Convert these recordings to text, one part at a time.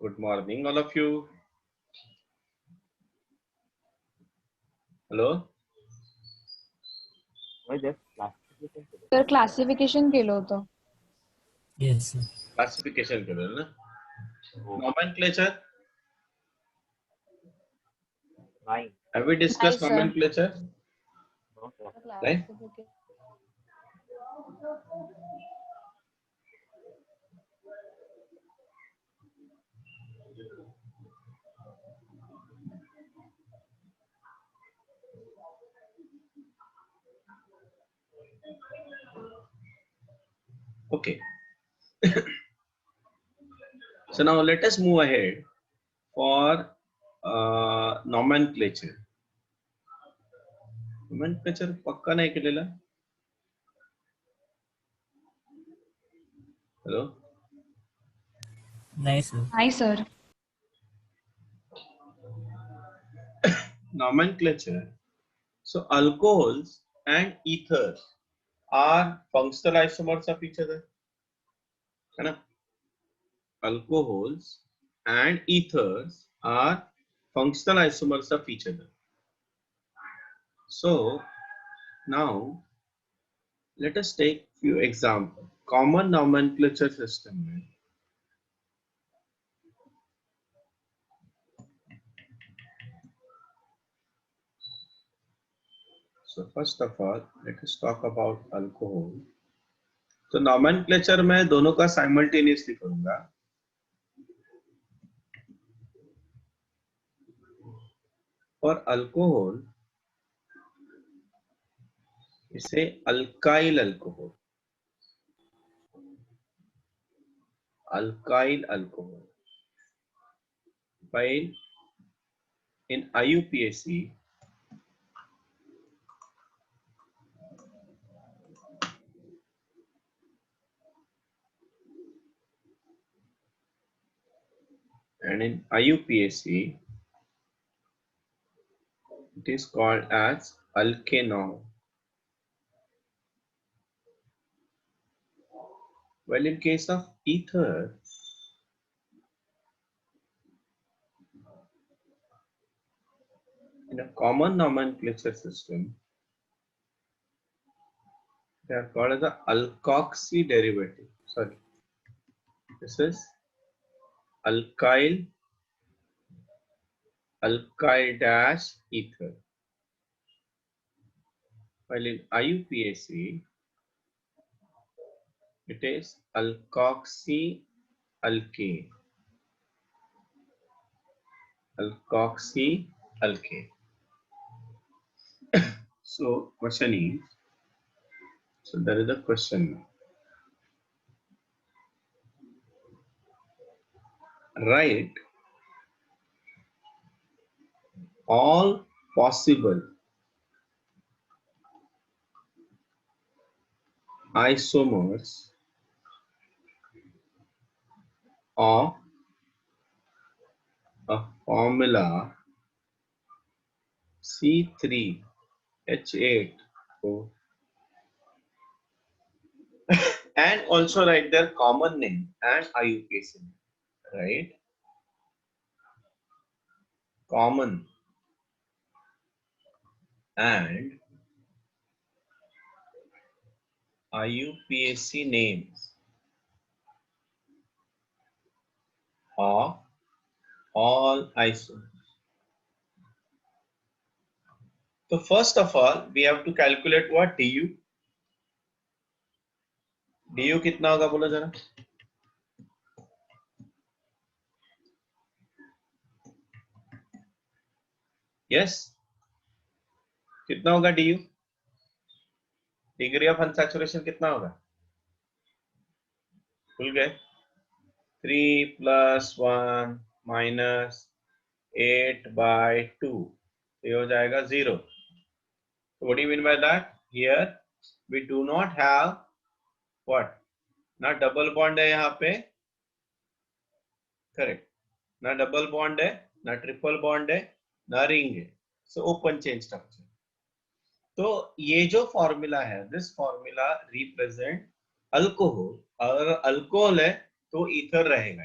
Good morning, all of you. Hello. तर classification केलं होतं. Yes, sir. Classification केलं ना. Nomenclature. Have we discussed Nice, sir. nomenclature? Right. Okay. So now let us move ahead for nomenclature. Nomenclature पक्का नाही केलेला. Hello. Nice, sir. Nice, sir. Nomenclature. So alcohols and ethers are functional isomers of each other. है ना? Alcohols and ethers are functional isomers of each other. So now let us take few examples. Common nomenclature system में so first of all let us talk about alcohol. तो nomenclature में दोनों का simultaneously करूंगा. For alcohol इसे alkyl alcohol, alkyl alcohol. While in IUPAC and in IUPAC it is called as alkanol. Well, in case of ether, in a common nomenclature system, they are called as the alkoxy derivative. Sorry, this is alkyl dash ether. While in IUPAC, it is alkoxy alkane. Alkoxy alkane. So question is, so there is a question. Write all possible isomers of a formula C3H8O and also write their common name and IUPAC name, right? Common and IUPAC names of all isomers. So first of all, we have to calculate what DU. DU कितना होगा बोलो जरा. Yes. कितना होगा DU? Degree of unsaturation कितना होगा? भूल गए? 3 + 1 - 8 by 2. ये हो जाएगा 0. So what do you mean by that? Here we do not have what? ना डबल बॉन्ड है यहाँ पे, करेक्ट, ना डबल बॉन्ड है, ना ट्रिपल बॉन्ड है, ना रिंग है. So open chain structure. तो ये जो फॉर्मूला है, दिस फॉर्मूला रिप्रेजेंट अल्कोहल. अगर अल्कोहल है तो ईथर रहेगा.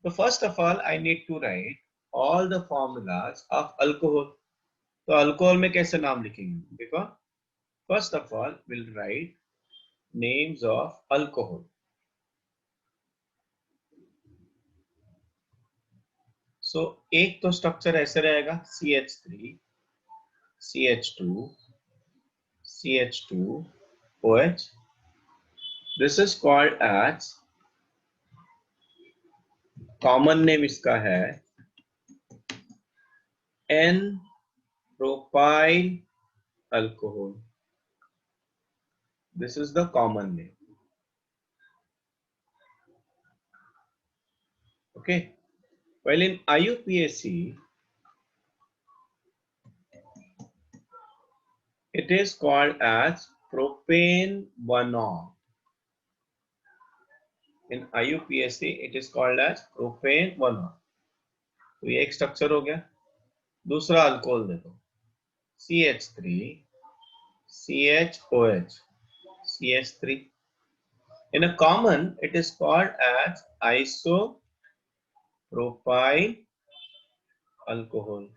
So first of all, I need to write all the formulas of alcohol. तो अल्कोहल में कैसे नाम लिखेंगे? देखो, first of all, we'll write names of alcohol. So एक तो स्ट्रक्चर ऐसे रहेगा CH3, CH2, CH2, OH. This is called as, common name इसका है N-propyl alcohol. This is the common name. Okay. Well, in IUPAC, it is called as propane 1-ol. In IUPAC, it is called as propane 1-ol. तो ये एक structure हो गया. दूसरा alcohol देखो, CH3, CHOH, CH3. In a common, it is called as isopropyl alcohol.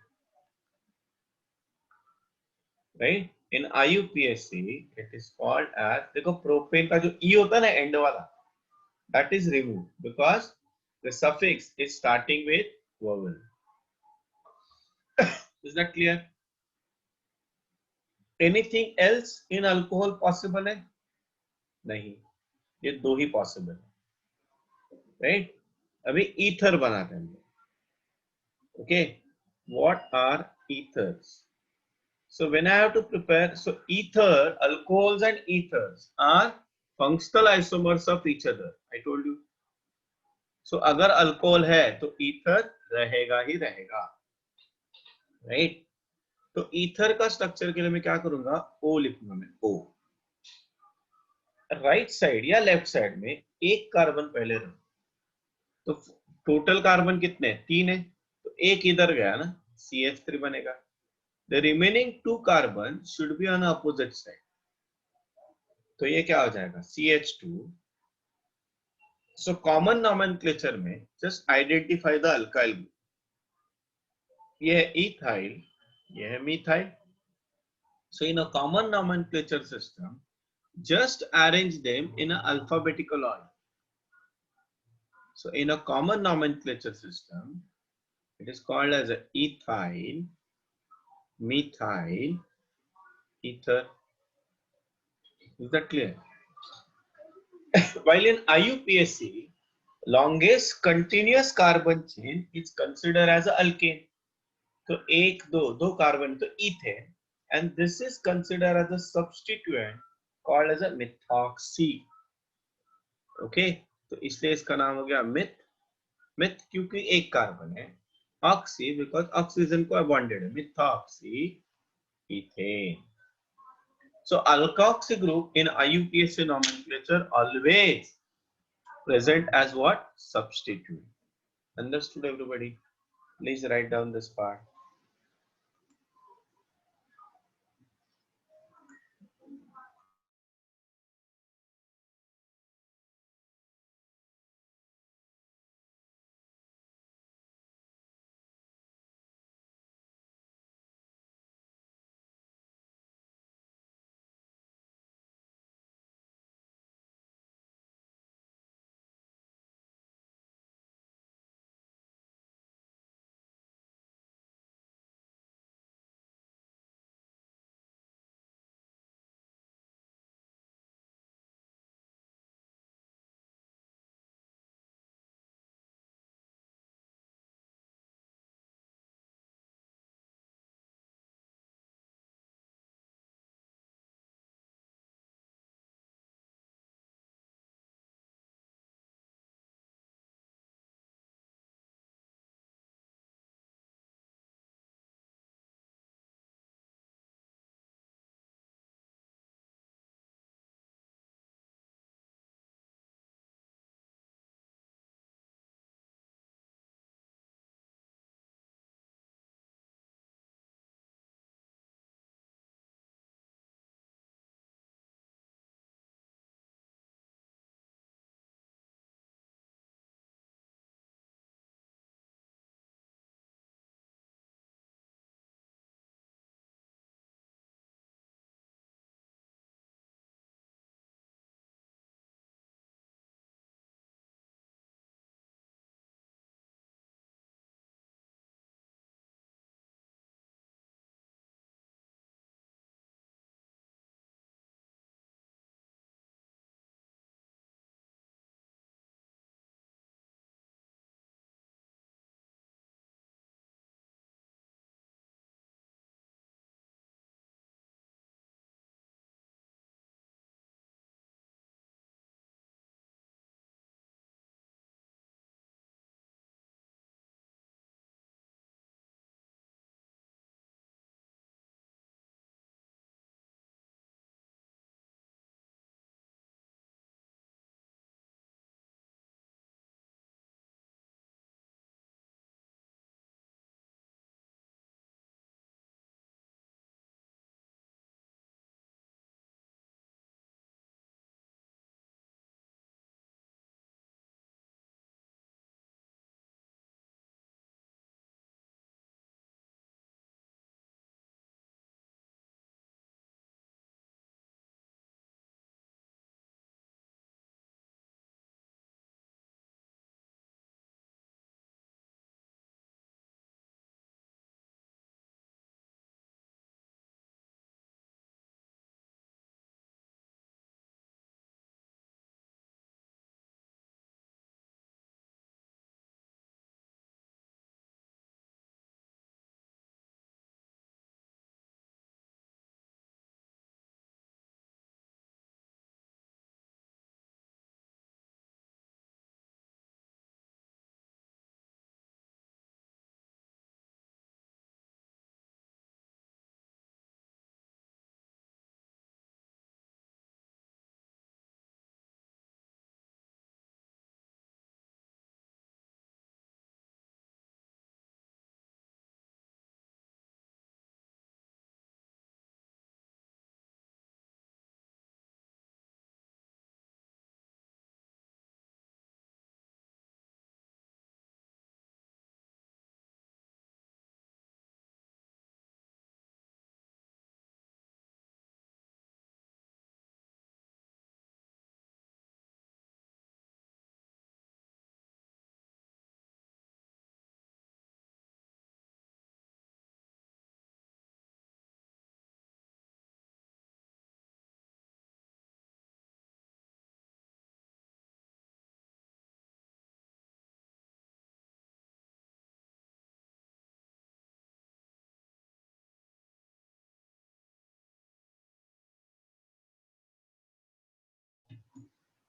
Right? In IUPAC, it is called as, देखो propane का जो E होता है ना end वाला, that is removed because the suffix is starting with vowel. Is that clear? Anything else in alcohol possible है? नहीं, ये दो ही possible है. Right? अभी ether बनाते हैं. Okay, what are ethers? So when I have to prepare, so ether, alcohols and ethers are functional isomers of each other. I told you. So अगर alcohol है तो ईथर रहेगा ही रहेगा, राइट? तो ईथर का स्ट्रक्चर के लिए मैं क्या करूंगा? O लिखूंगा मैं, O. राइट साइड या लेफ्ट साइड में एक कार्बन पहले रहो, तो टोटल कार्बन कितने हैं? 3 है, तो एक इधर गया ना, CH3 बनेगा. The remaining 2 carbon should be on opposite side. तो ये क्या हो जाएगा? CH2. So common nomenclature में just identify the alkyl group. ये है ethyl, ये है methyl. So in a common nomenclature system, just arrange them in an alphabetical order. So in a common nomenclature system, it is called as a ethyl, methyl, ether. Is that clear? While in IUPAC, longest continuous carbon chain is considered as an alkane. So एक दो carbon तो ethane, and this is considered as a substituent called as a methoxy. Okay, तो इसलिए इसका नाम हो गया myth क्योंकि एक कार्बन है, ऑक्सी बिकॉज ऑक्सीजन को बॉन्डेड है, methoxy ethane. So alkoxy group in IUPAC nomenclature always present as what? Substituent. Understood everybody? Please write down this part.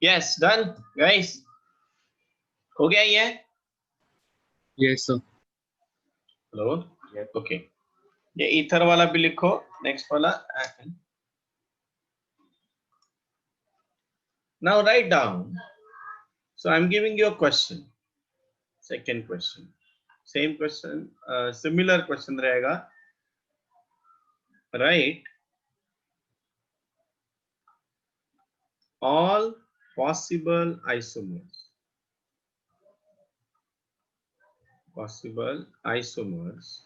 Yes, done, guys. हो गया ये? Yes, sir. हेलो, ओके, ये ether वाला भी लिखो, next वाला. Now write down. So I'm giving you a question. Second question. Same question, similar question रहेगा. Write all possible isomers. Possible isomers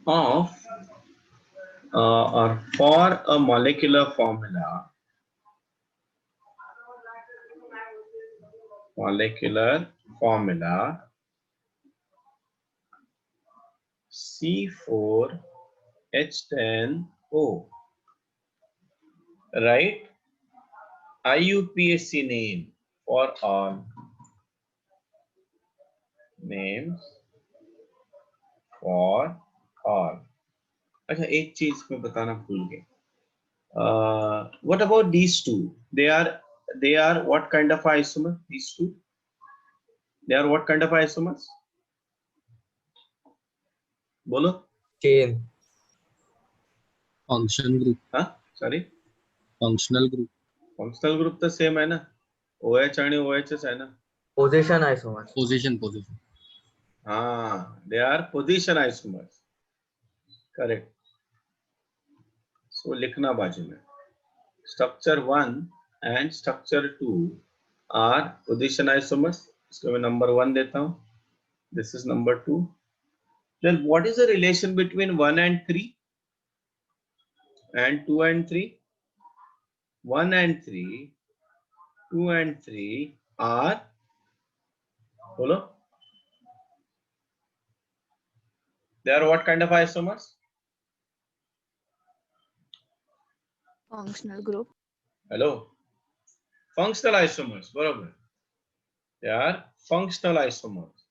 of or for a molecular formula C4H10O. Write IUPAC name for all. Names for all. अच्छा, एक चीज मैं बताना भूल गया. What about these two? They are what kind of isomer? These two? They are what kind of isomers? बोलो. Chain. Function group. हाँ, sorry. Functional group. Functional group तो same है ना. OH आणि OHS है ना. Position isomers. Position. हाँ, they are position isomers. Correct. So लिखना बाजू में. Structure 1 and structure 2 are position isomers. इसको मैं number 1 देता हूँ. This is number 2. Then what is the relation between 1 and 3 and 2 and 3? 1 and 3, 2 and 3 are, follow? They are what kind of isomers? Functional group. Hello? Functional isomers, बरोबर. They are functional isomers.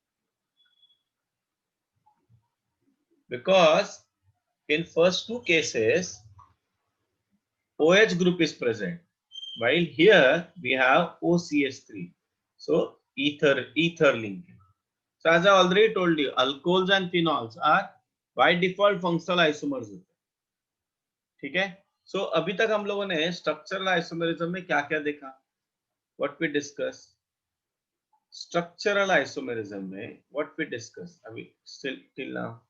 Because in first two cases, OH group is present, while here we have OCH3. So ether linkage. So as I already told you, alcohols and phenols are by default functional isomers. ठीक है? So अभी तक हम लोगों ने structural isomerism में क्या क्या देखा? What we discussed? Structural isomerism में what we discussed? अभी till now.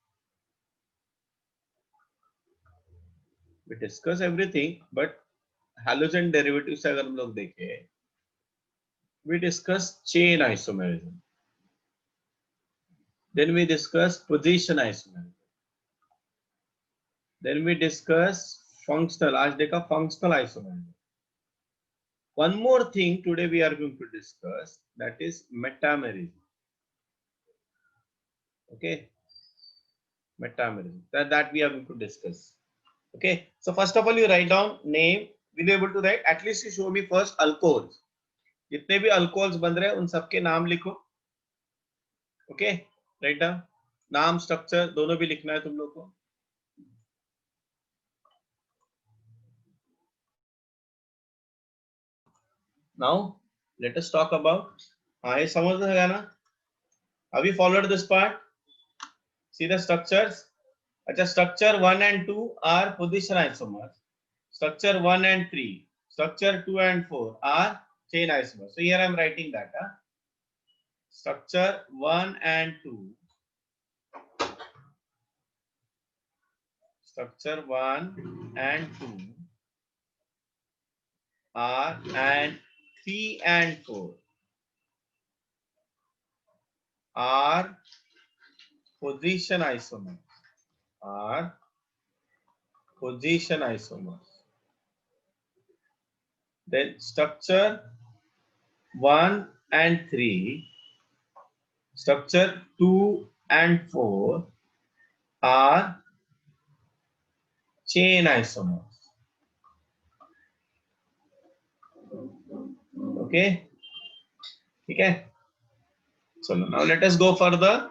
We discuss everything, but halogen derivatives अगर हम लोग देखें, we discuss chain isomerism. Then we discuss position isomerism. Then we discuss functional. आज देखा functional isomerism. One more thing today we are going to discuss, that is metamerism. Okay, metamerism. That we are going to discuss. Okay, so first of all you write down name. Will you able to write? At least you show me first alcohols. जितने भी alcohols बन रहे हैं उन सबके नाम लिखो. Okay, write down. नाम structure दोनों भी लिखना है तुम लोग को. Now let us talk about. हाँ, ये समझ में आया ना? Have you followed this part? See the structures. अच्छा, structure 1 and 2 are position isomers. Structure 1 and 3, structure 2 and 4 are chain isomers. So here I am writing that. Structure 1 and 2. Structure 1 and 2 are, and 3 and 4 are position isomers. Are position isomers. Then structure 1 and 3, structure 2 and 4 are chain isomers. Okay, okay. So now let us go for the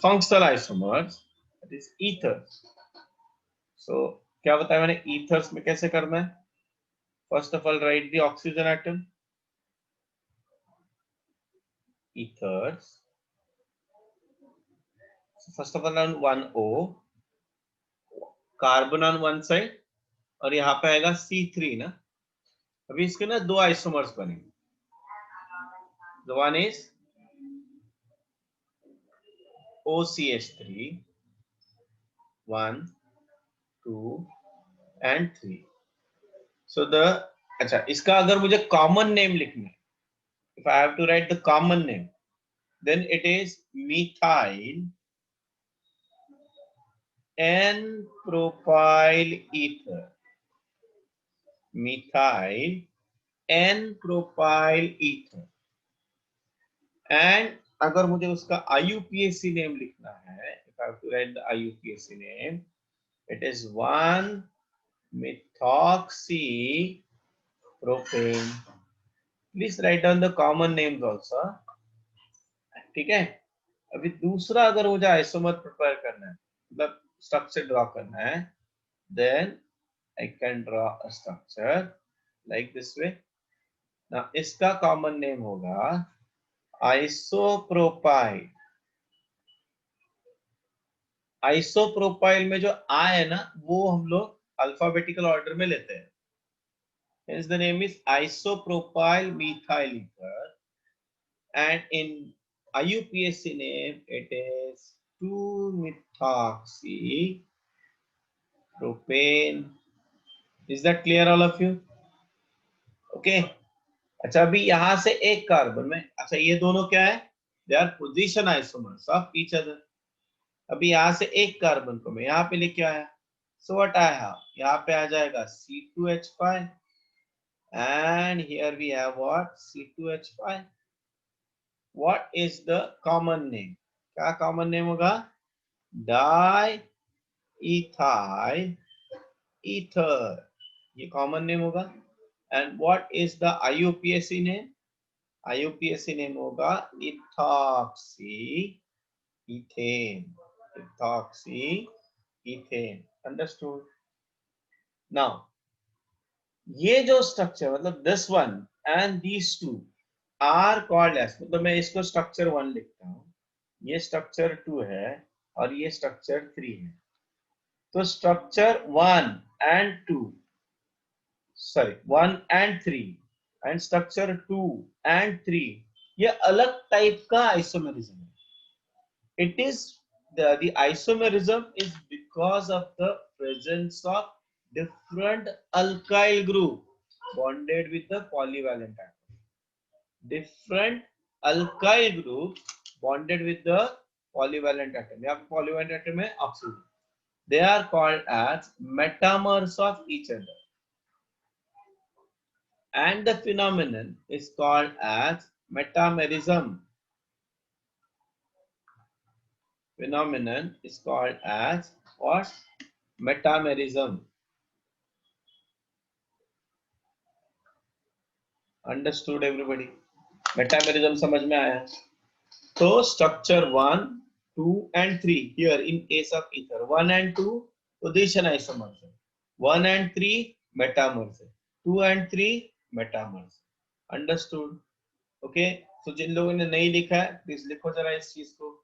functional isomers, that is ethers. So क्या बताया मैंने ethers में कैसे करना है? First of all right the oxygen atom, ethers. So first of all on 1O, carbon on one side, और यहाँ पे आएगा C3 ना. अभी इसके ना दो आइसोमर्स बनेंगे. The one is OCH3, 1, 2 and 3. So the अच्छा, इसका अगर मुझे कॉमन नेम लिखना है, if I have to write the common name, then it is methyl N-propyl ether. Methyl N-propyl ether. And अगर मुझे उसका IUPAC नेम लिखना है, if I have to write the IUPAC name, it is 1-methoxypropane. Please write down the common names also. ठीक है. अभी दूसरा अगर मुझे आइसोमर प्रिपेयर करना है, मतलब स्ट्रक्चर ड्रॉ करना है, then I can draw a structure like this way. Now इसका कॉमन नेम होगा आइसोप्रोपाइल. आइसोप्रोपाइल में जो आ है ना, वो हम लोग अल्फाबेटिकल ऑर्डर में लेते हैं. Hence the name is isopropyl methyl ether, and in IUPAC name it is 2-methoxypropane. Is that clear all of you? Okay. अच्छा, अभी यहां से एक कार्बन में, अच्छा ये दोनों क्या है? They are position isomers of each other. अभी यहां से एक कार्बन को मैं यहाँ पे लेके आया, सो व्हाट आई हैव, यहाँ पे आ जाएगा C2H5, and here we have what? C2H5. What is the common name? क्या common name होगा? Diethyl ether. ये common name होगा. And what is the IUPAC name? IUPAC name होगा ethoxy ethane. Ethoxy ethane. Understood? Now, ये जो structure, मतलब this one and these two are called as, मतलब मैं इसको स्ट्रक्चर 1 लिखता हूँ, ये स्ट्रक्चर 2 है और ये स्ट्रक्चर 3 है. तो structure 1 and 2, sorry 1 and 3 and structure 2 and 3, ये अलग टाइप का आइसोमेरिज्म है. It is the isomerism is because of the presence of different alkyl group bonded with the polyvalent atom. Different alkyl group bonded with the polyvalent atom. यहाँ पे polyvalent atom है oxygen. They are called as metamers of each other. And the phenomenon is called as metamerism. Phenomenon is called as what? Metamerism. Understood everybody? Metamerism समझ में आया? So structure 1, 2 and 3 here in case of ether. 1 and 2 position isomers. 1 and 3 metamers. 2 and 3 metamers. Understood? Okay. So जिन लोगों ने नहीं लिखा है, please लिखो जरा इस चीज को.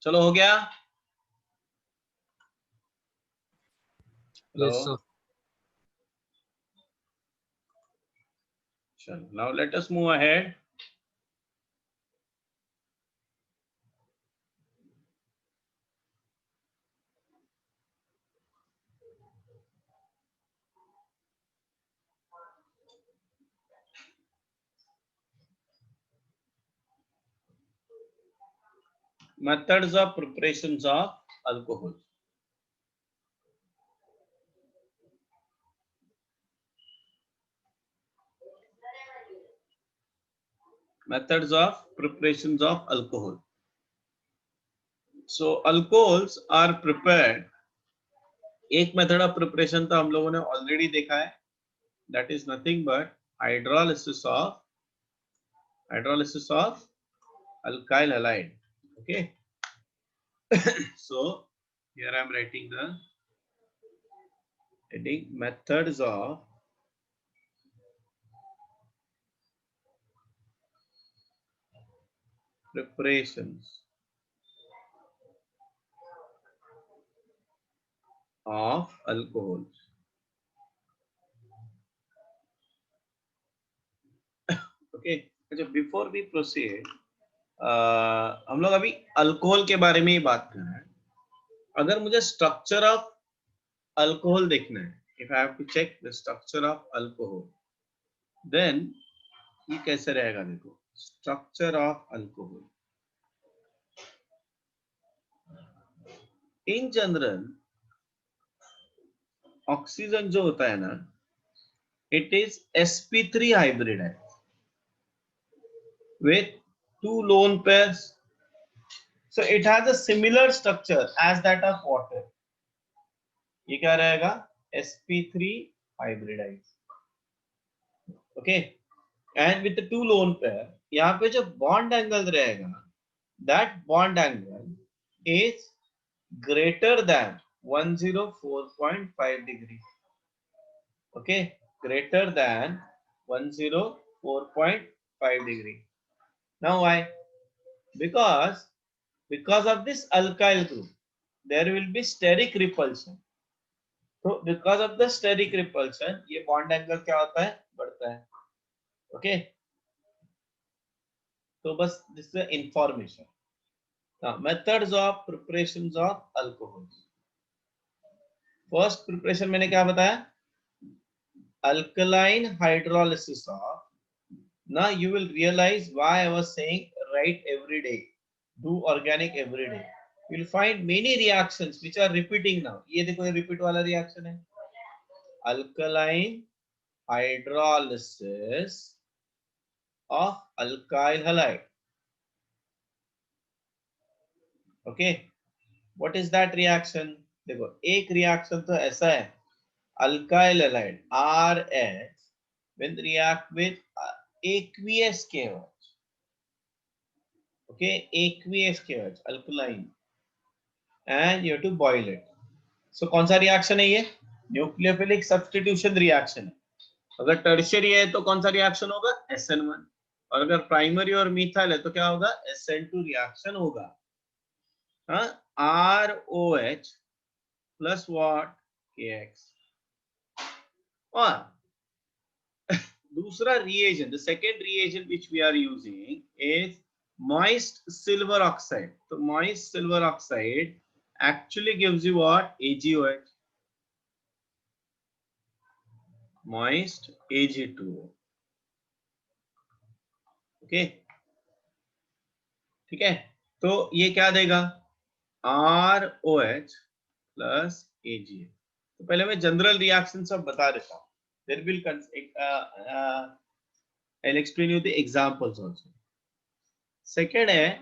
चलो हो गया. Yes, sir. Chalo, now let us move ahead. Methods of preparations of alcohol. Methods of preparations of alcohol. So alcohols are prepared. एक मेथड ऑफ प्रिपरेशन तो हम लोगों ने ऑलरेडी देखा है, that is nothing but hydrolysis of alkyl halide. Okay. So here I am writing the heading methods of preparations of alcohols. Okay. अच्छा, before we proceed, हम लोग अभी अल्कोहल के बारे में ही बात कर रहे हैं. अगर मुझे स्ट्रक्चर ऑफ अल्कोहल देखना है, if I have to check the structure of alcohol, then ये कैसे रहेगा? देखो, structure of alcohol in general, oxygen जो होता है ना, इट इज sp3 हाइब्रिड है with 2 lone pairs, so it has a similar structure as that of water. ये क्या रहेगा? sp3 hybridized. Okay, and with the 2 lone pair, यहाँ पे जो bond angle रहेगा, that bond angle is greater than 104.5 degree. Okay, greater than 104.5 degree. Now why? Because of this alkyl group, there will be steric repulsion. So because of the steric repulsion, ये bond angle क्या होता है? बढ़ता है. Okay. तो बस this is information. Now methods of preparations of alcohols. First preparation मैंने क्या बताया? Alkaline hydrolysis of. Now you will realize why I was saying write every day, do organic every day. You will find many reactions which are repeating now. ये देखो, ये repeat वाला reaction है. Alkaline hydrolysis of alkyl halide. Okay, what is that reaction? देखो, एक reaction तो ऐसा है, alkyl halide RH when react with aqueous KOH. Okay, aqueous KOH, alkaline, and you have to boil it. So कौन सा reaction है ये? Nucleophilic substitution reaction है. अगर टर्शियरी है तो कौन सा रिएक्शन होगा? SN1. और अगर प्राइमरी और मिथाइल है तो क्या होगा? SN2 रिएक्शन होगा. ROH plus what? KX. और दूसरा reagent, the second reagent which we are using is moist silver oxide. So moist silver oxide actually gives you what? AgOH. Moist Ag2O. Okay, ठीक है. तो ये क्या देगा? ROH plus AgA. तो पहले मैं जनरल रिएक्शन सब बता देता हूँ. There will I'll explain you the examples also. Second है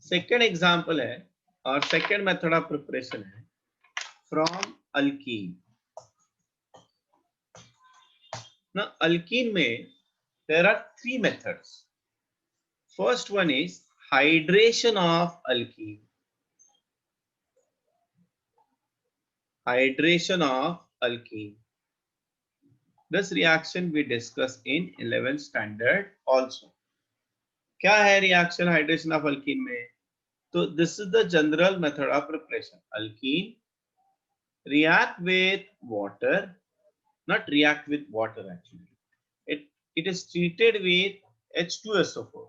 सेकेंड एग्जाम्पल है और सेकेंड मेथड ऑफ प्रिपरेशन है फ्रॉम अल्कीन. ना अल्कीन में there are 3 methods. First one is hydration of alkene. hydration of alkene. This reaction we discussed in 11th standard also. क्या है reaction hydration of alkene में? So this is the general method of preparation. Alkene react with water, not react with water actually. It is treated with H2SO4.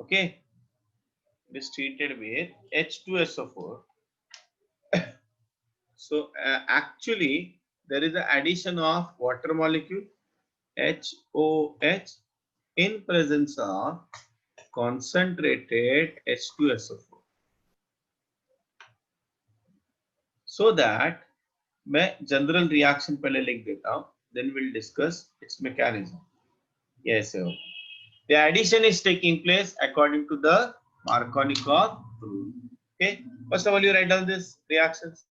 Okay, it is treated with H2SO4. So actually there is an addition of water molecule HOH in presence of concentrated H2SO4. So that मैं general reaction पहले लिख देता हूं, then we'll discuss its mechanism. Yes, sir. The addition is taking place according to the Markovnikov rule. Okay, first of all you write down this reactions.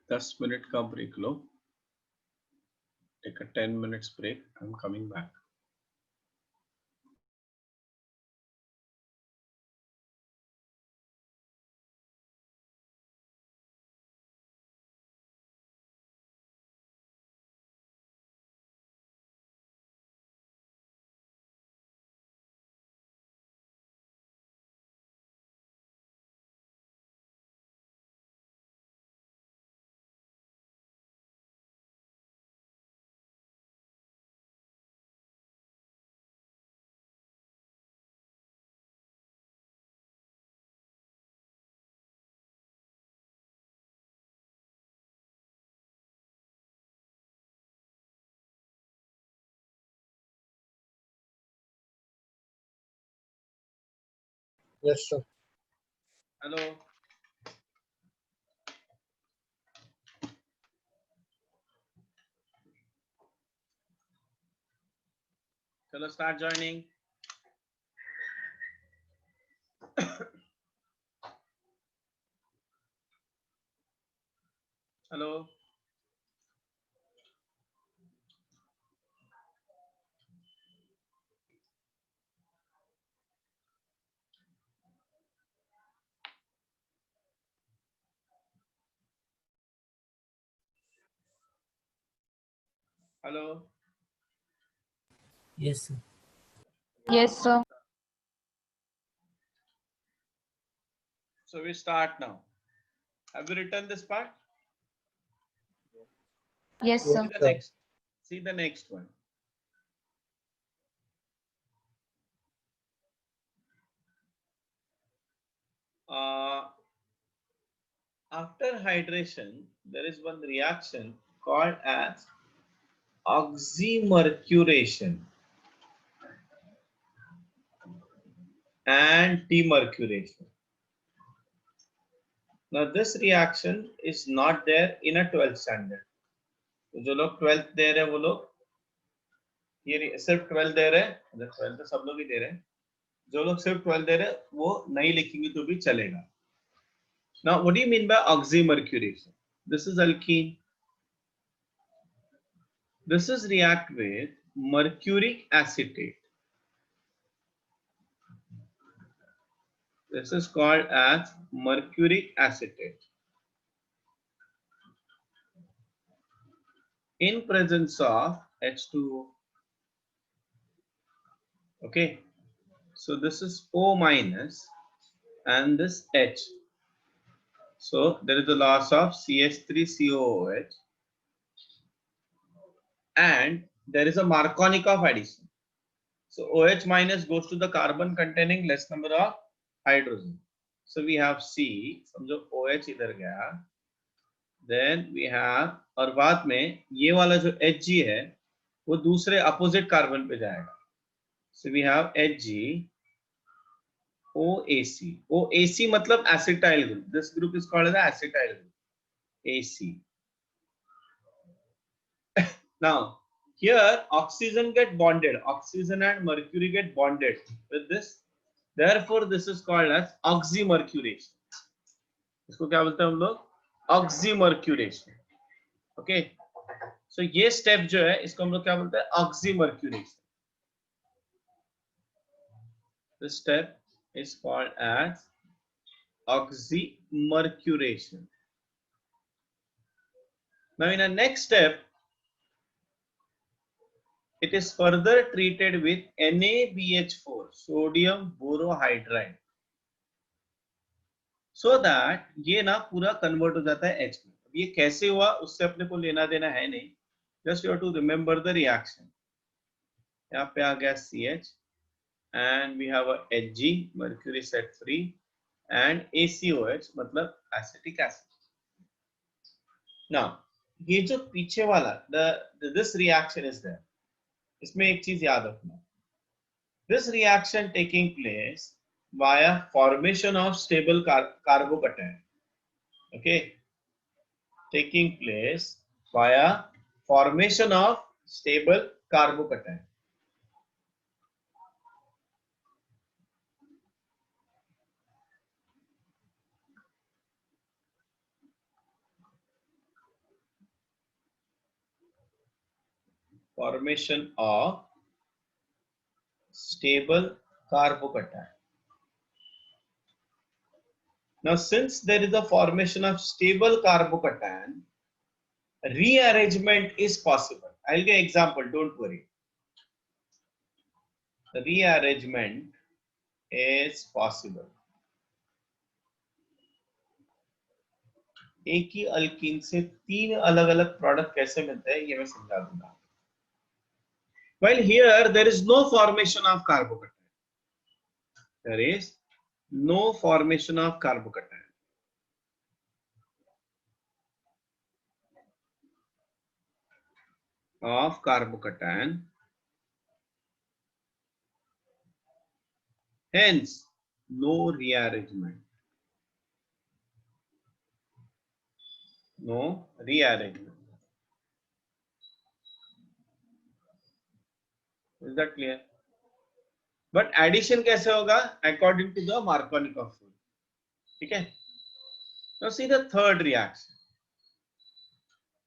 Just minute का break low. Take a 10 minutes break. I'm coming back. Yes, sir. Hello. Chalo, start joining. Hello. Hello. Yes, sir. Yes, sir. So we start now. Have you written this part? Yes, Yes, sir. See the sir. next. See the next one. After hydration, there is one reaction called as oxymercuration and demercuration. Now this reaction is not there in a 12th standard. तो जो लोग 12th दे रहे हैं वो लोग ये सिर्फ 12th दे रहे हैं, 12th तो सब लोग ही दे रहे हैं, जो लोग सिर्फ 12th दे रहे हैं वो नहीं लिखेंगे तो भी चलेगा. Now what do you mean by oxymercuration? This is alkene. This is react with mercuric acetate. This is called as mercuric acetate. In presence of H2O. Okay. So this is O minus and this H. So there is a loss of CH3COOH. And there is a Markovnikov addition. So OH minus goes to the carbon containing less number of hydrogen. So we have C, समझो OH इधर गया, then we have, और बाद में ये वाला जो Hg है वो दूसरे opposite कार्बन पे जाएगा. So we have Hg OAC. OAC मतलब acetyl group. This group is called as acetyl group. AC. Now here oxygen get bonded. Oxygen and mercury get bonded with this. Therefore this is called as oxymercuration. इसको क्या बोलते हैं हम लोग? Oxymercuration. Okay. So ये step जो है इसको हम लोग क्या बोलते हैं? Oxymercuration. This step is called as oxymercuration. Now in the next step, it is further treated with NaBH4, sodium borohydride, so that ये ना पूरा convert हो जाता है H में. ये कैसे हुआ उससे अपने को लेना देना है नहीं. Just you have to remember the reaction. यहाँ पे आ गया CH and we have a Hg, mercury set free, and ACOH मतलब acetic acid. Now ये जो पीछे वाला this reaction is there. इसमें एक चीज याद रखना. This reaction taking place via formation of stable carbocation. Okay, taking place via formation of stable carbocation. Formation of stable carbocation. Now since there is a formation of stable carbocation, rearrangement is possible. I'll give an example, don't worry. Rearrangement is possible. एक ही alkyne से तीन अलग अलग product कैसे मिलते हैं ये मैं समझा दूंगा. While here there is no formation of carbocation. There is no formation of carbocation. Hence no rearrangement. No rearrangement. Is that clear? But addition कैसे होगा? According to the Markovnikov rule. ठीक है? Now see the third reaction.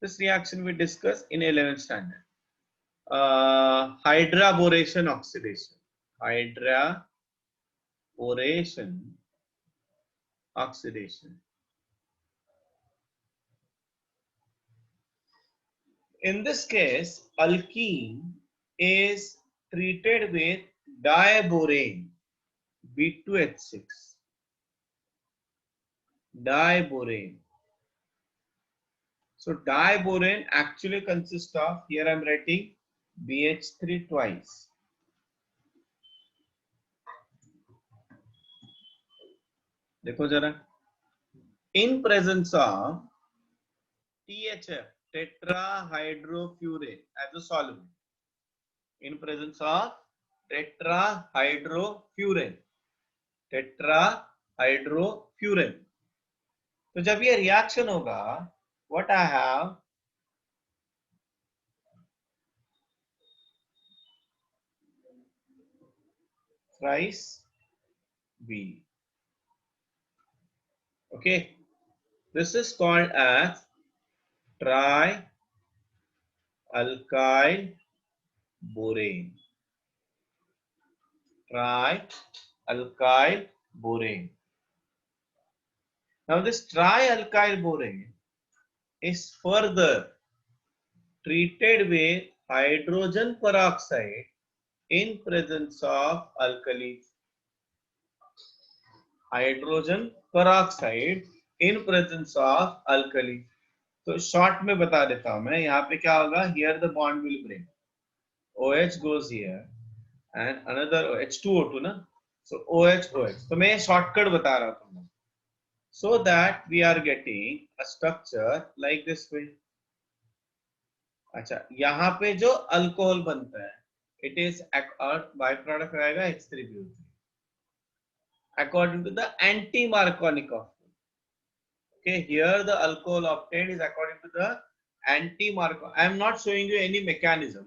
This reaction we discussed in 11th standard. Hydraboration oxidation. Hydraboration oxidation. In this case, alkene is treated with diborane B2H6. Diborane. So diborane actually consists of, here I am writing BH3 twice. देखो जरा, इन presence of THF, tetrahydrofuran, as a solvent, in presence of tetrahydrofuran, tetrahydrofuran, तो जब ये reaction होगा, what I have, thrice B. Okay, this is called as trialkyl borane. Trialkyl borane. Now this trialkyl borane is further treated with hydrogen peroxide in presence of alkali. Hydrogen peroxide in presence of alkali. तो short में बता देता हूं मैं, यहाँ पे क्या होगा, here the bond will break, OH goes here and another H2O2 ना, so OH, तो मैं शॉर्टकट बता रहा हूँ, so that we are getting a structure like this way. अच्छा, यहाँ पे जो अल्कोहल बनता है, it is बाय प्रोडक्ट आएगा H3BO3 according to the anti-Marconic of. Okay, here the alcohol obtained is according to the anti-Marconic. I am not showing you any mechanism.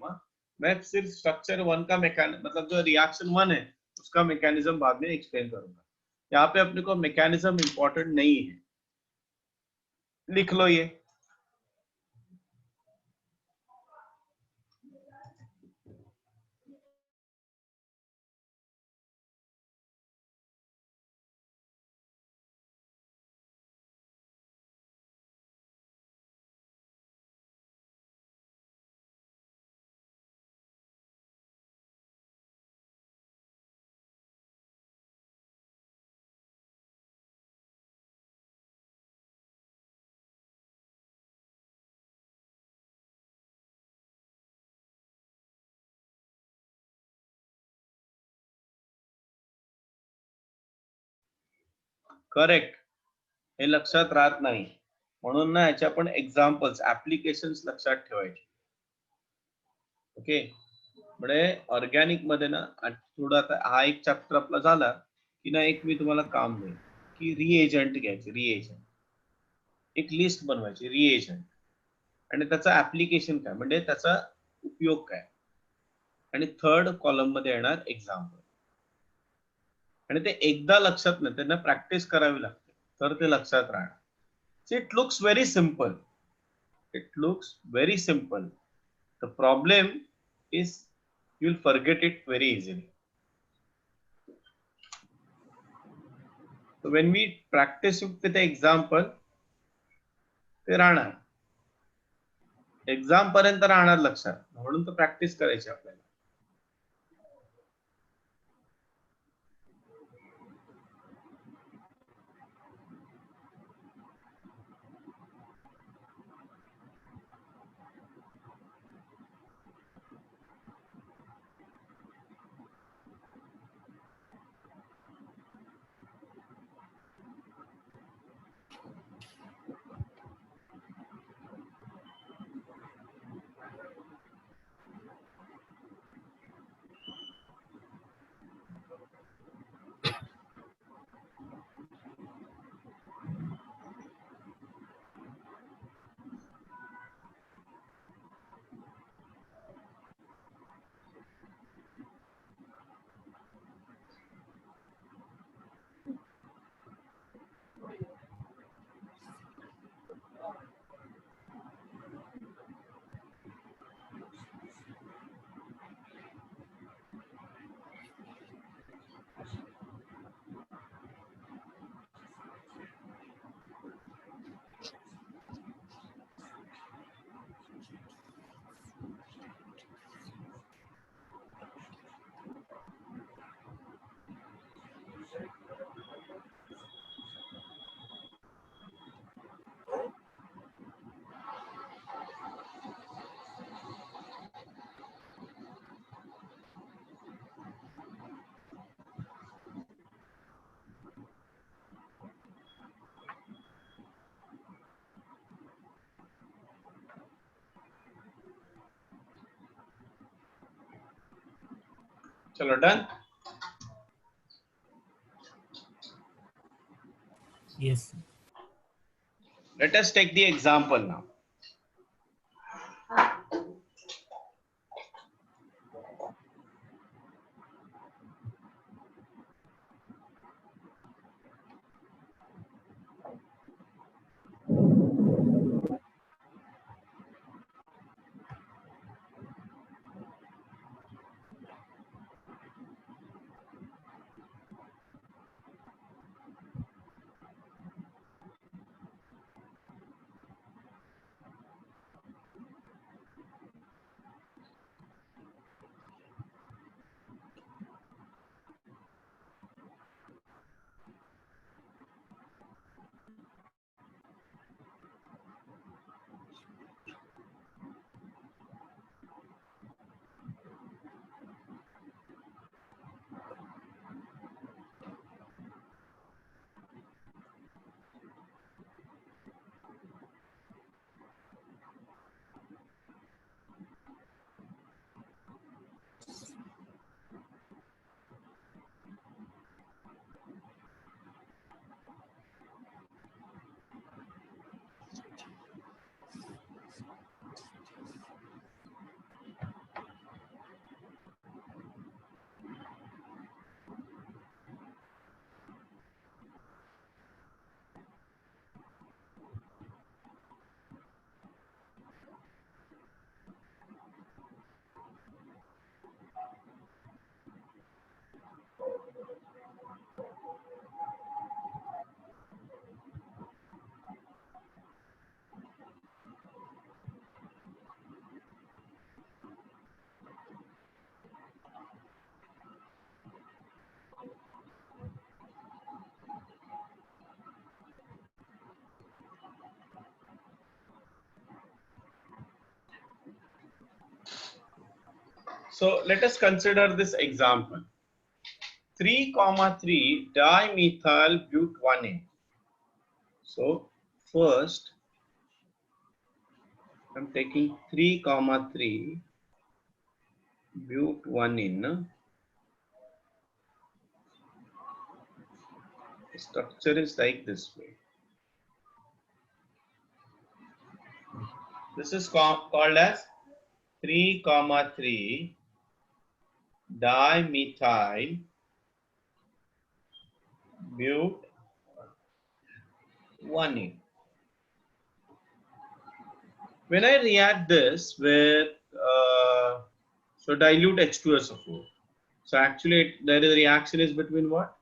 मैं सिर्फ structure 1 का मैकेनिज्म, मतलब जो रिएक्शन 1 है उसका मैकेनिज्म बाद में एक्सप्लेन करूंगा. यहाँ पे अपने को मैकेनिज्म इंपॉर्टेंट नहीं है, लिख लो ये. करेक्ट, हे लक्षात राहत नाही, म्हणून ना याचे आपण एक्झाम्पल्स, ऍप्लिकेशन्स लक्षात ठेवायचे. ओके, म्हणजे ऑर्गॅनिक मध्ये ना थोडा हा एक चॅप्टर आपला झाला की ना, एक मी तुम्हाला काम देईन की रिएजंट घ्यायचे, रिएजंट एक लिस्ट बनवायची रिएजंट, आणि त्याचा ऍप्लिकेशन काय, म्हणजे त्याचा उपयोग काय, आणि थर्ड कॉलम मध्ये येणार एक्झाम्पल. आणि ते एकदा लक्षात नाही, त्यांना प्रॅक्टिस करावी लागते तर ते लक्षात राहणार. It looks very simple, it looks very simple. The problem is you will forget it very easily. So when we practice with the example, ते राहणार, एक्झाम पर्यंत राहणार लक्षात, म्हणून तर प्रॅक्टिस करायची आपल्याला. चलो done. Yes, sir. Let us take the example now. So let us consider this example. 3,3 dimethyl but1A. So first I'm taking 3,3 but1 The structure is like this way. This is called as 3,3 dimethyl but1A. When I react this with so dilute H2SO4. So actually there is a reaction is between what?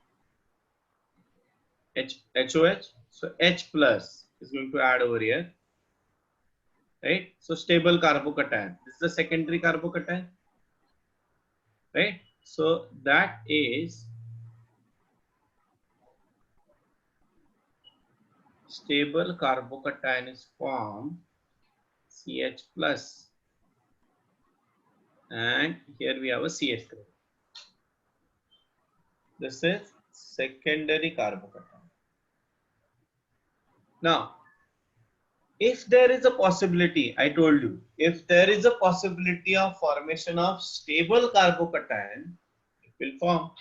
HOH. So H plus is going to add over here. Right? So stable carbocation. This is the secondary carbocation. Right? So that is stable carbocation is formed CH plus, and here we have a CH3. This is secondary carbocation. Now, if there is a possibility, I told you, if there is a possibility of formation of stable carbocation, it will form.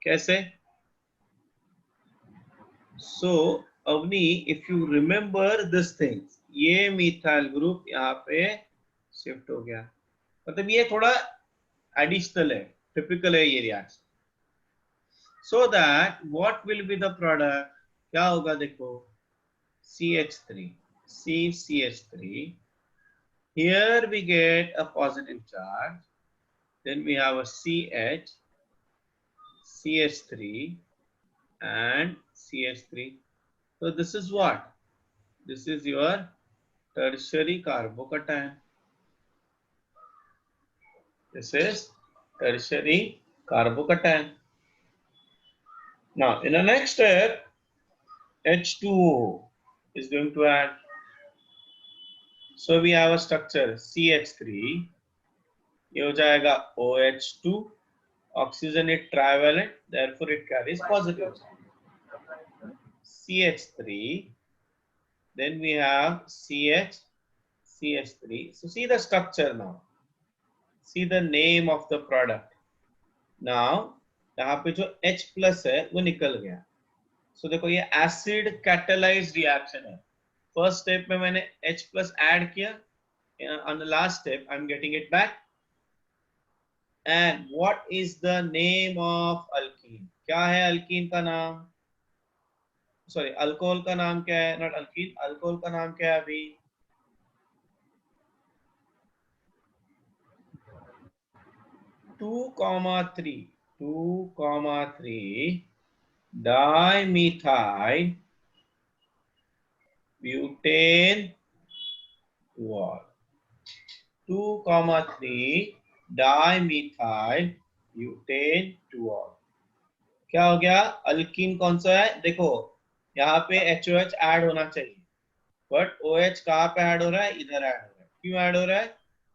Kaise? So, Avni, if you remember this thing, ये methyl group यहाँ पे shift हो गया. मतलब ये थोड़ा additional है, typical है ये reaction. So that what will be the product? क्या होगा देखो? CH3, CCH3. Here we get a positive charge. Then we have a CH, CH3, and CH3. So this is what? This is your tertiary carbocation. This is tertiary carbocation. Now, in the next step, H2O is going to add. So we have a structure CH3. ये हो जाएगा OH2. Oxygen is trivalent, therefore it carries positive charge. CH3. Then we have CH, CH3. So see the structure now. See the name of the product. Now यहाँ पे जो H plus है वो निकल गया. सो देखो ये एसिड कैटालाइज्ड रिएक्शन है. फर्स्ट स्टेप में मैंने H प्लस ऐड किया, on the last step I'm getting it back. And what is the name of alkene? क्या है अल्कीन का नाम? सॉरी, अल्कोहल का नाम क्या है? नॉट अल्कीन, अल्कोहल का नाम क्या है अभी? 2,3 dimethyl butane wall. 2,3 dimethyl butane wall. क्या हो गया? अल्कीन कौन सा है? देखो यहाँ पे HOH ऐड होना चाहिए, बट OH कहाँ पे ऐड हो रहा है? इधर ऐड हो रहा है. क्यों ऐड हो रहा है?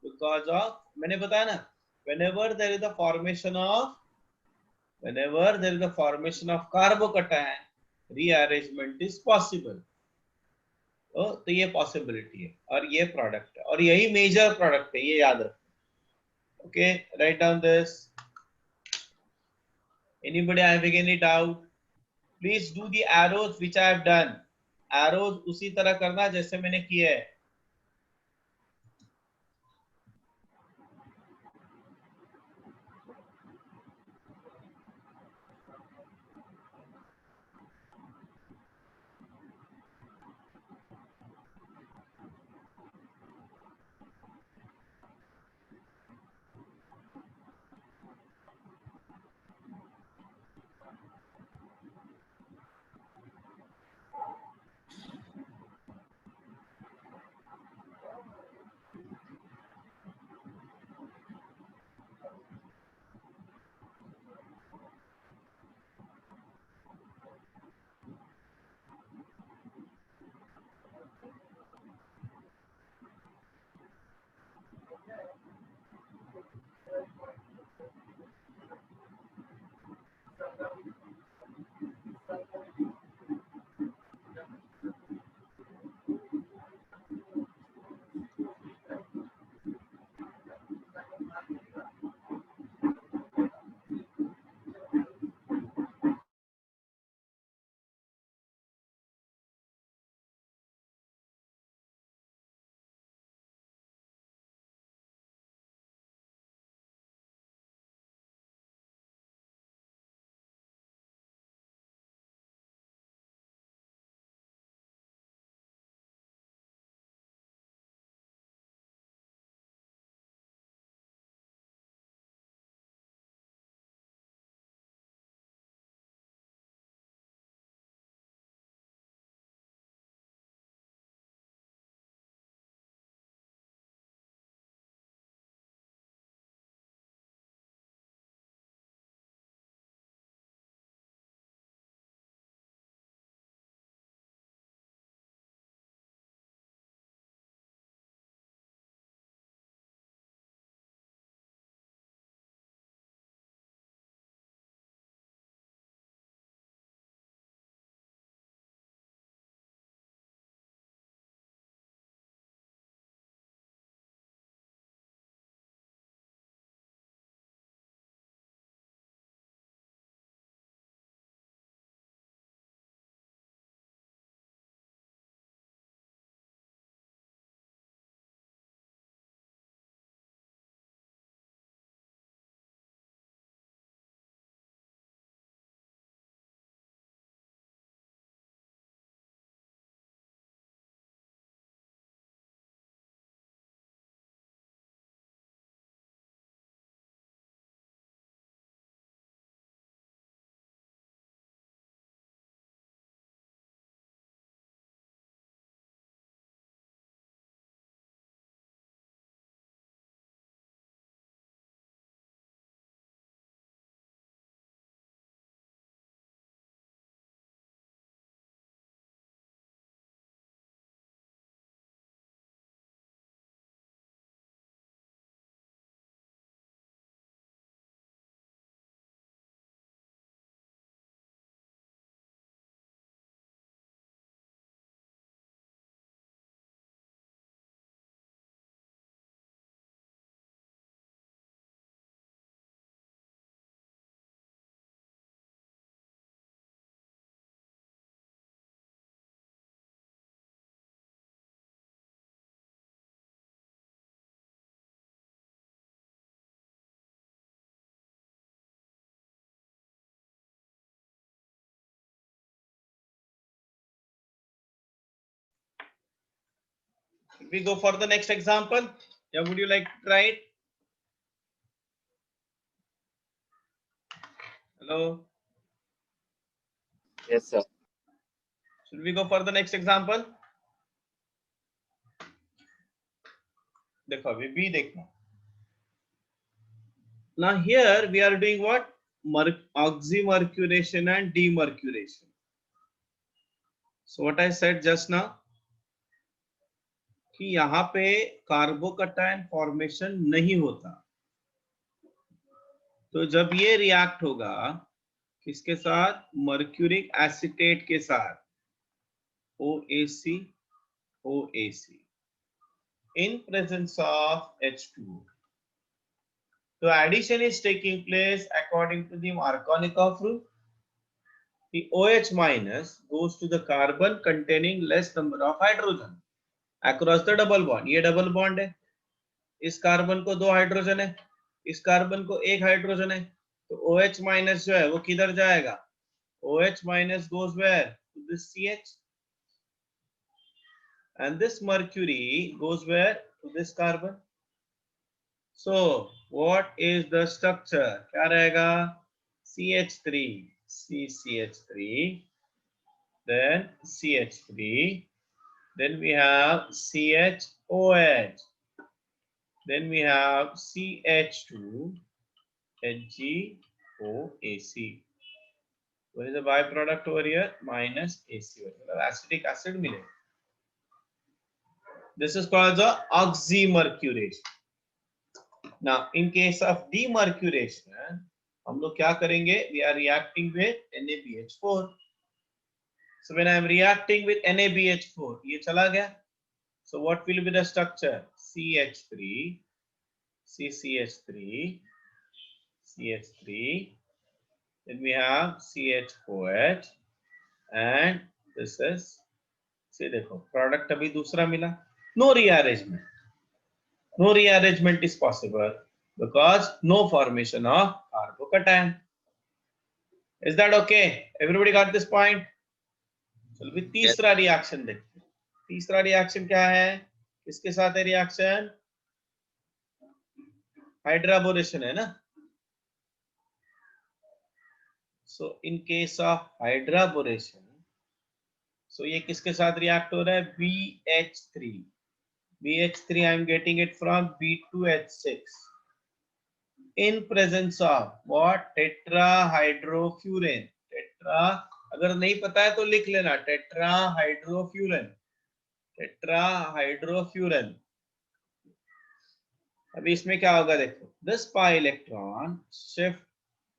बिकॉज ऑफ, मैंने बताया ना, whenever there is the formation of carbocation, rearrangement is possible. तो ये पॉसिबिलिटी है और ये प्रोडक्ट है और यही मेजर प्रोडक्ट है, ये याद रखो. Okay, write down this. Anybody having any doubt? Please do the arrows which I have done. Arrows उसी तरह करना जैसे मैंने किया है. We go for the next example. Yeah, would you like to try it? Hello. Yes, sir. Should we go for the next example? देखो अभी B देखना. Now here we are doing what? Oxymercuration and demercuration. So what I said just now कि यहाँ पे carbocation formation नहीं होता. तो जब ये रिएक्ट होगा किसके साथ? मर्क्यूरिक एसिटेट के साथ, OAC OAC in presence of H2. So addition is taking place according to the Markovnikov rule. The OH minus goes to the carbon containing less number of hydrogen across the double bond. ये double bond है, इस carbon को 2 hydrogen है, इस carbon को 1 hydrogen है, तो OH minus जो है वो किधर जाएगा? OH minus goes where? To this CH. And this mercury goes where? To this carbon. So what is the structure? क्या रहेगा? CH3, CCH3, then CH3, then we have CHOH, then we have CH2, HgOAC. What is the byproduct over here? Minus AC. Acetic acid मिलेगा. This is called the oxymercuration. Now, in case of demercuration, हम लोग क्या करेंगे? We are reacting with NaBH4. So when I am reacting with NaBH4, ये चला गया. So what will be the structure? CH3, CCH3, CH3. Then we have CHOH, and this is. See देखो, product अभी दूसरा मिला. No rearrangement. No rearrangement is possible because no formation of carbocation. Is that okay? Everybody got this point? चलो भी तीसरा reaction देखते हैं. तीसरा रिएक्शन क्या है? किसके साथ है रिएक्शन? हाइड्राबोरेशन है ना. So in case of हाइड्राबोरेशन, so ये किसके साथ रिएक्ट हो रहा है? BH3. BH3 I am getting it from B2H6 in presence of what? Tetrahydrofuran. Tetra, अगर नहीं पता है तो लिख लेना, tetrahydrofuran. Tetrahydrofuran. अभी इसमें क्या होगा देखो, this pi electron shift,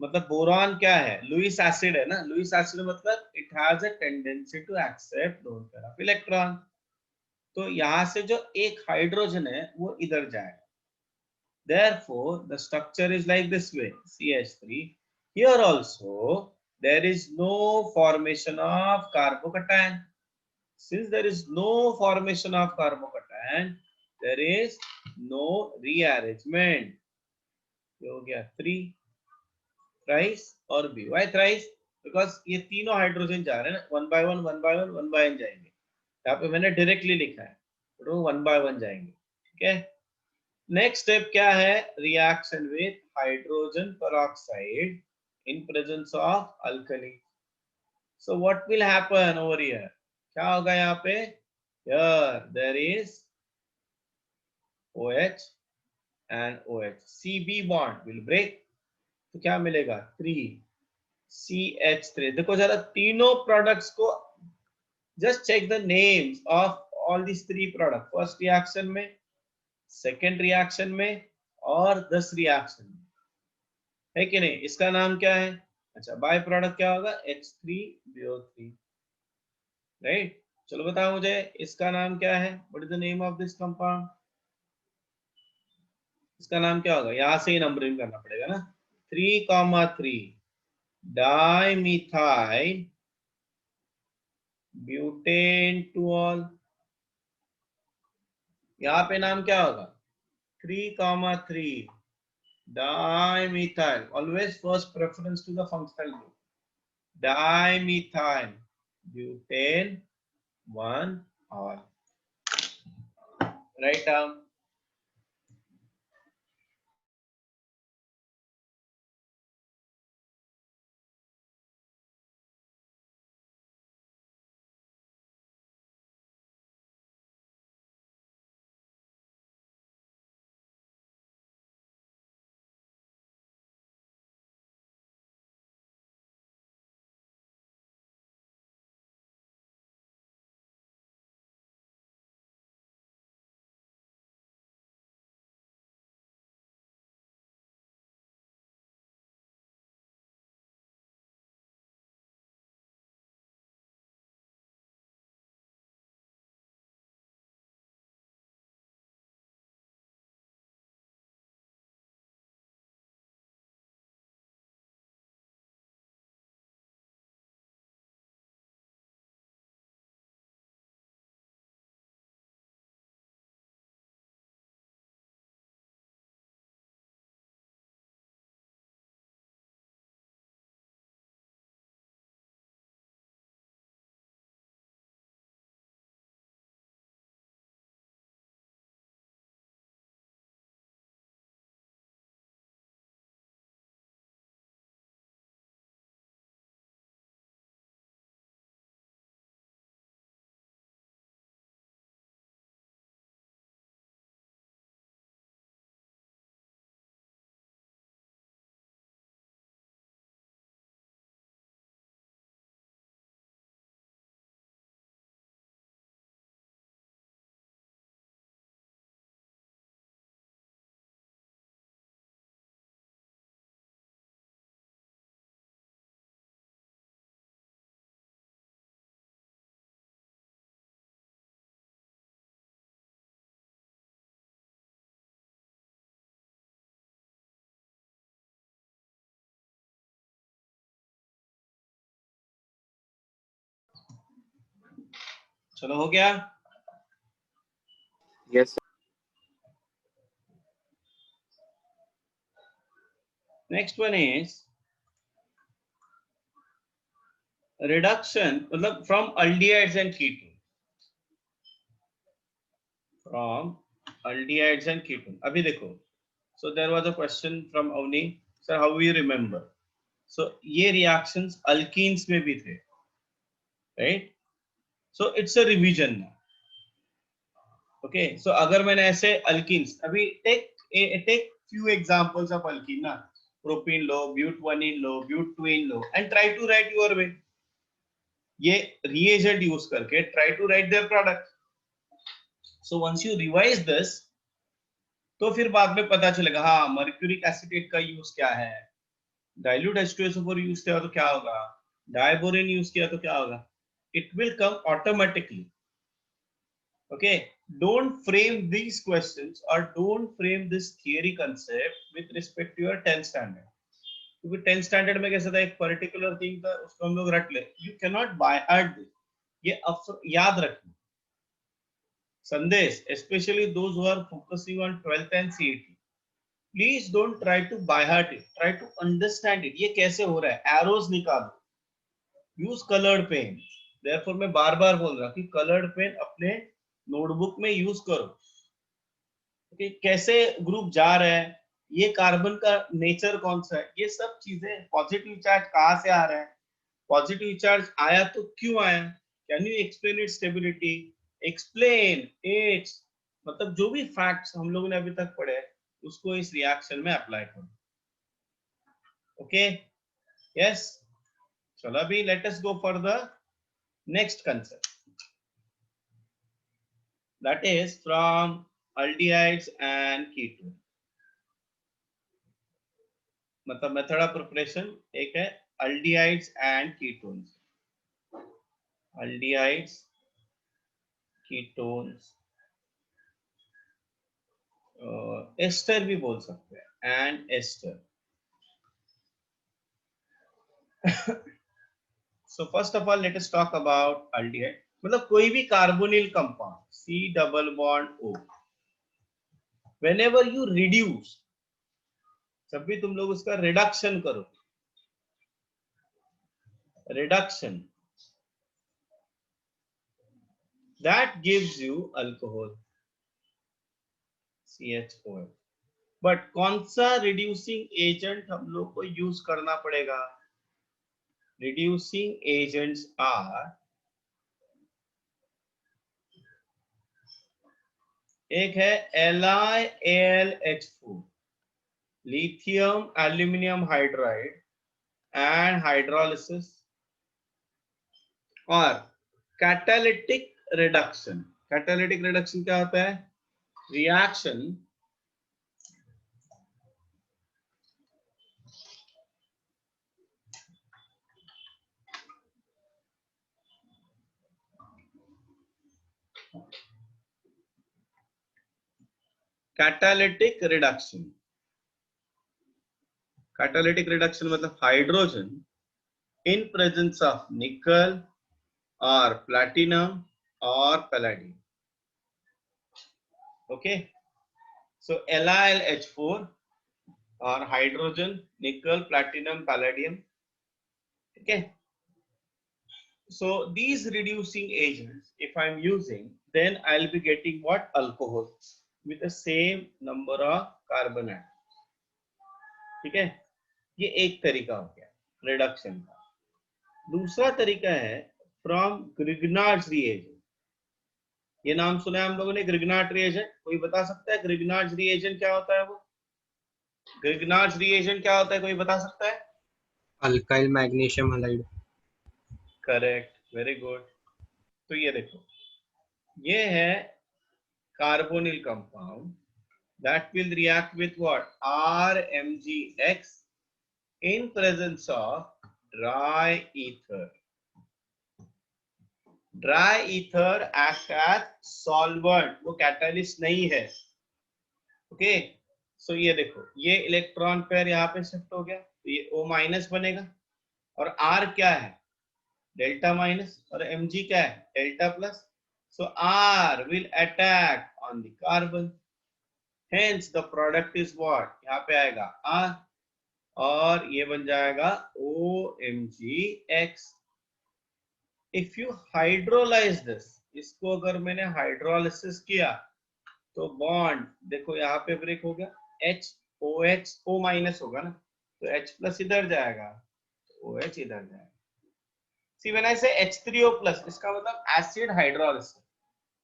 मतलब बोरॉन क्या है? लुईस एसिड है ना. लुईस एसिड मतलब it has a tendency to accept lone pair of electron. तो यहां से जो एक हाइड्रोजन है वो इधर जाएगा. Therefore, the structure is like this way: CH3. Here also there is no formation of carbocation. Since there is no formation of carbocation, there is no rearrangement. ये हो गया 3 thrice और B. Why thrice? Because ये तीनों hydrogen जा रहे हैं ना, 1 by 1, 1 by 1, 1 by n जाएंगे. यहाँ पे मैंने डायरेक्टली लिखा है, तो 1 by 1 जाएंगे. ठीक है. नेक्स्ट स्टेप क्या है? Reaction with hydrogen peroxide in presence of alkali. So what will happen over here? क्या होगा यहाँ पे? Here there is OH and OH. CB bond will break. तो क्या मिलेगा? 3CH3. देखो जरा तीनों प्रोडक्ट्स को just check the names of all these 3 products. First reaction में, सेकेंड रिएक्शन में और दिस रिएक्शन में, है कि नहीं? इसका नाम क्या है? अच्छा, बाय प्रोडक्ट क्या होगा? H3BO3. राइट. चलो बताओ मुझे, इसका नाम क्या है? What is the name of this compound? इसका नाम क्या होगा? यहां से ही नंबरिंग करना पड़ेगा ना. 3,3 डाइमिथाइल ब्यूटेन टू ऑल. यहाँ पे नाम क्या होगा? 3,3 dimethyl. Always first preference to the functional group. Dimethyl butane 1 all. Write down. चलो हो गया. Yes. Next one is reduction, मतलब from aldehydes and ketones. From aldehydes and ketone. अभी देखो. So there was a question from Avni. Sir, how we remember? So ये reactions alkenes में भी थे, right? So it's a revision now. Okay. So अगर मैंने ऐसे alkenes, अभी take few examples of alkene ना. Propene low, butanene low, butane low, and try to write your way. ये reagent use करके try to write their product. So once you revise this, तो फिर बाद में पता चलेगा हाँ मर्क्यूरिक एसिटेट का यूज क्या है, डाइल्यूट H2SO4 यूज किया तो क्या होगा, डायबोरेन यूज किया तो क्या होगा. It will come automatically. Okay, don't frame these questions or don't frame this theory concept with respect to your 10th standard. क्योंकि 10th standard में कैसा था, एक पर्टिकुलर थिंग था उसको हम लोग रट ले. You can not by heart this. ये याद रखना. संदेश, especially those who are focusing on 12th and CET, please don't try to by heart it, try to understand it. ये कैसे हो रहा है, एरोज निकालो, यूज कलर्ड पेन. देयरफॉर मैं बार बार बोल रहा हूं कि कलर्ड पेन अपने नोटबुक में यूज करो. ओके, कैसे ग्रुप जा रहा है, ये कार्बन का नेचर कौन सा है, ये सब चीजें. पॉजिटिव चार्ज कहां से आ रहा है, पॉजिटिव चार्ज आया तो क्यों आया, can you explain it stability, explain it's. मतलब जो भी फैक्ट्स हम लोगों ने अभी तक पढ़े उसको इस रिएक्शन में अप्लाई करो. Okay, yes. चलो अभी let us go for the next concept, that is from aldehydes and ketone. मतलब मेथड ऑफ प्रिपरेशन एक है aldehydes and ketones. aldehydes, ketones, ester भी बोल सकते हैं, and ester. So first of all let us talk about aldehyde. मतलब कोई भी carbonyl compound C double bond O, whenever you reduce, जब भी तुम लोग उसका रिडक्शन करो, reduction, that gives you alcohol. CHOH। But कौन सा रिड्यूसिंग एजेंट हम लोग को यूज करना पड़ेगा? रिड्यूसिंग एजेंट्स आर, एक है LiAlH4, lithium aluminium hydride and hydrolysis, और कैटालिटिक रिडक्शन। कैटालिटिक रिडक्शन क्या होता है? Reaction catalytic reduction. Catalytic reduction मतलब hydrogen in presence of nickel और प्लैटिनम और पैलेडियम। ओके, सो LiLH4 और हाइड्रोजन, निकल, प्लैटिनम, पैलेडियम। ठीक है, so these reducing agents if I'm using, then I'll be getting what? Alcohol with the same number of carbon atoms। ठीक है, ये एक तरीका हो गया रिडक्शन का। दूसरा तरीका है फ्रॉम ग्रिग्नार्ड्स रिएजेंट। ये नाम सुना है हम लोगों ने, ग्रिग्नार्ड रिएजेंट। कोई बता सकता है ग्रिग्नार्ड्स रिएजेंट क्या होता है? वो ग्रिग्नार्ड्स रिएजेंट क्या होता है, कोई बता सकता है? Alkyl magnesium halide. Correct, very good. तो ये देखो, ये है carbonyl compound that will react with what? RMgX in presence of dry ether। Dry ether act as solvent, वो कैटालिस्ट नहीं है। ओके, सो ये देखो, ये इलेक्ट्रॉन पेयर यहाँ पे शिफ्ट हो गया, तो ये O माइनस बनेगा, और R क्या है? डेल्टा माइनस, और Mg क्या है? Delta plus. So R will attack on the carbon, hence the product is what? यहाँ पे आएगा R, और ये बन जाएगा OMgX। If you hydrolyse this, इसको अगर मैंने हाइड्रोलिसिस किया तो बॉन्ड देखो यहाँ पे ब्रेक हो गया, HOH O माइनस होगा ना, तो H प्लस इधर जाएगा, OH इधर जाएगा। सी व्हेन आई से H3O प्लस, इसका मतलब acid hydrolysis,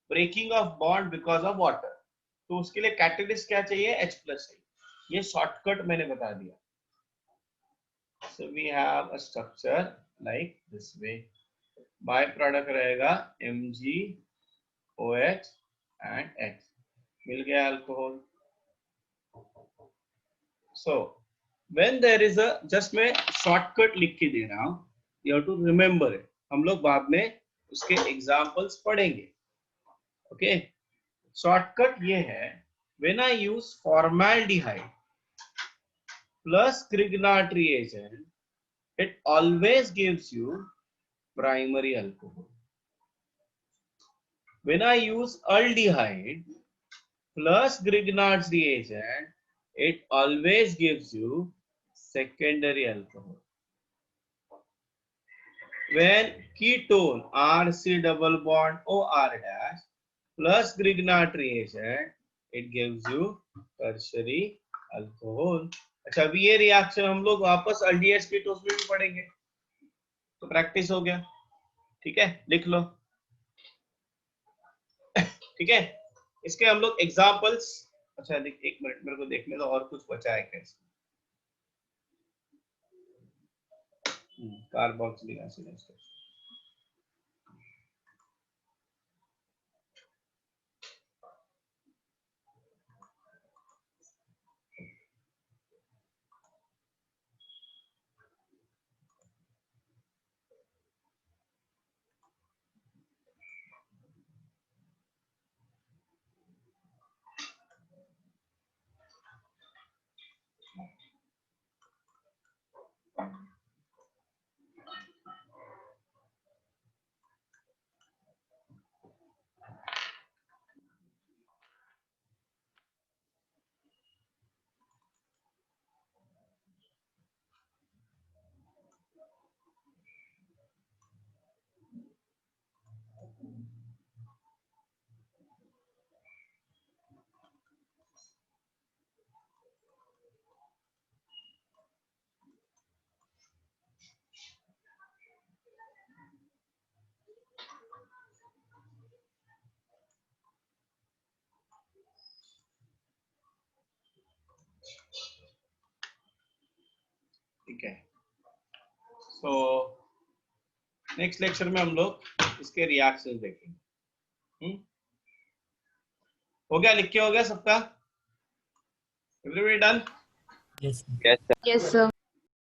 breaking of bond because of water. तो उसके लिए कैटेलिस्ट क्या चाहिए? H प्लस चाहिए। ये शॉर्टकट मैंने बता दिया। So we have a structure like this way, by product रहेगा MgOH एंड H, मिल गया alcohol. So when there is a, just मैं शॉर्टकट लिख के दे रहा हूं, you have to remember it. हम लोग बाद में उसके एग्जांपल्स पढ़ेंगे। ओके, शॉर्टकट ये है, when I use formaldehyde plus Grignard reagent, it always gives you primary alcohol। When I use aldehyde plus Grignard's reagent, it always gives you secondary alcohol। When ketone RC double bond OR dash plus Grignard reagent, it gives you tertiary alcohol। अच्छा, अभी ये reaction हम लोग वापस aldehydes ketones में भी पढ़ेंगे, तो प्रैक्टिस हो गया। ठीक है, लिख लो। ठीक है, इसके हम लोग एग्जांपल्स, अच्छा एक मिनट मेरे को देखने दो और कुछ बचा है क्या इसमें। कार्बोक्सिलिक एसिड, ठीक है। सो नेक्स्ट लेक्चर में हम लोग इसके रिएक्शंस देखेंगे। हो गया, लिख के हो गया सबका? Everybody done? Yes, sir. Yes, sir.